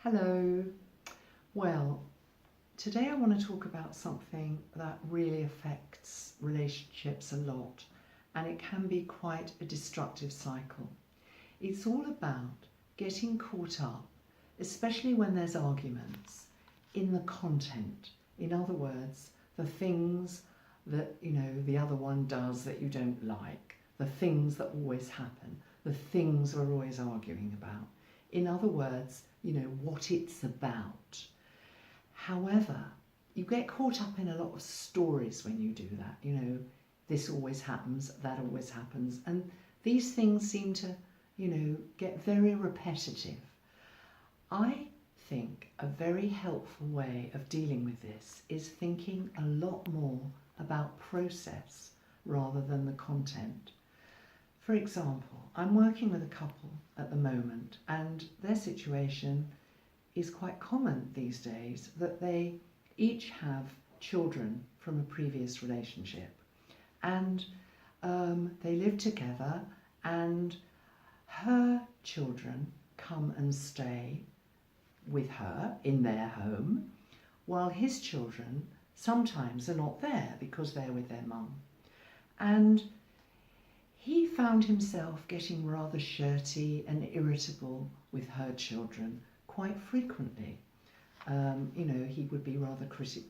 Hello. Well, today I want to talk about something that really affects relationships a lot, and it can be quite a destructive cycle. It's all about getting caught up, especially when there's arguments, in the content. In other words, the things that the other one does that you don't like, the things that always happen, the things we're always arguing about. In other words, what it's about. However, you get caught up in a lot of stories when you do that. This always happens, that always happens. And these things seem to, get very repetitive. I think a very helpful way of dealing with this is thinking a lot more about process rather than the content. For example, I'm working with a couple at the moment, and their situation is quite common these days, that they each have children from a previous relationship, and they live together, and her children come and stay with her in their home, while his children sometimes are not there because they're with their mum. And he found himself getting rather shirty and irritable with her children quite frequently. He would be rather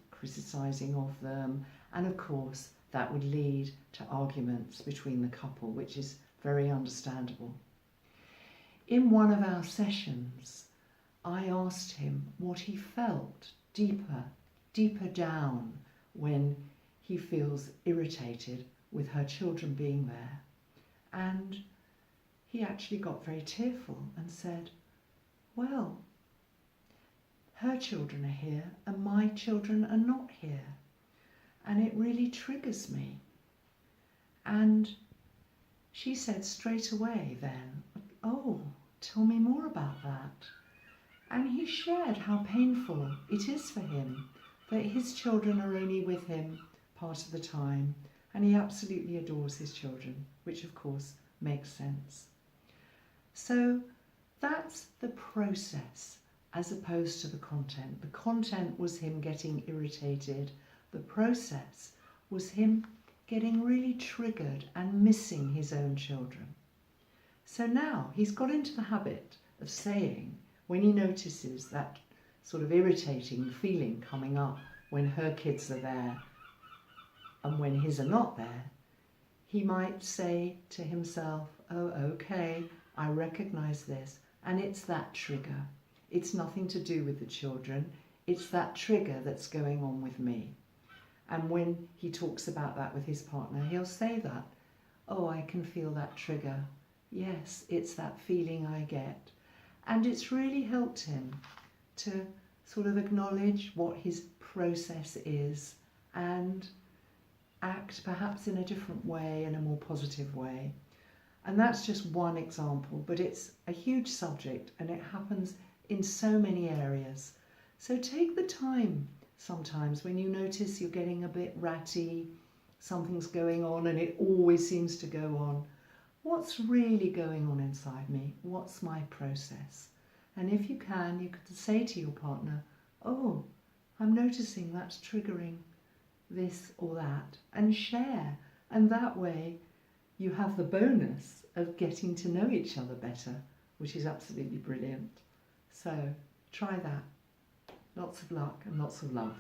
criticising of them, and of course that would lead to arguments between the couple, which is very understandable. In one of our sessions, I asked him what he felt deeper down when he feels irritated with her children being there. And he actually got very tearful and said, well, her children are here and my children are not here. And it really triggers me. And she said straight away then, oh, tell me more about that. And he shared how painful it is for him that his children are only with him part of the time, and he absolutely adores his children, which of course makes sense. So that's the process as opposed to the content. The content was him getting irritated. The process was him getting really triggered and missing his own children. So now he's got into the habit of saying, when he notices that sort of irritating feeling coming up when her kids are there and when his are not there, he might say to himself, oh, okay, I recognise this, and it's that trigger. It's nothing to do with the children, it's that trigger that's going on with me. And when he talks about that with his partner, he'll say that, oh, I can feel that trigger. Yes, it's that feeling I get. And it's really helped him to sort of acknowledge what his process is and act perhaps in a different way, in a more positive way. And that's just one example, but it's a huge subject and it happens in so many areas. So take the time sometimes when you notice you're getting a bit ratty, something's going on and it always seems to go on. What's really going on inside me? What's my process? And if you can say to your partner, oh, I'm noticing that's triggering this or that, and share. And that way you have the bonus of getting to know each other better, which is absolutely brilliant. So try that. Lots of luck and lots of love.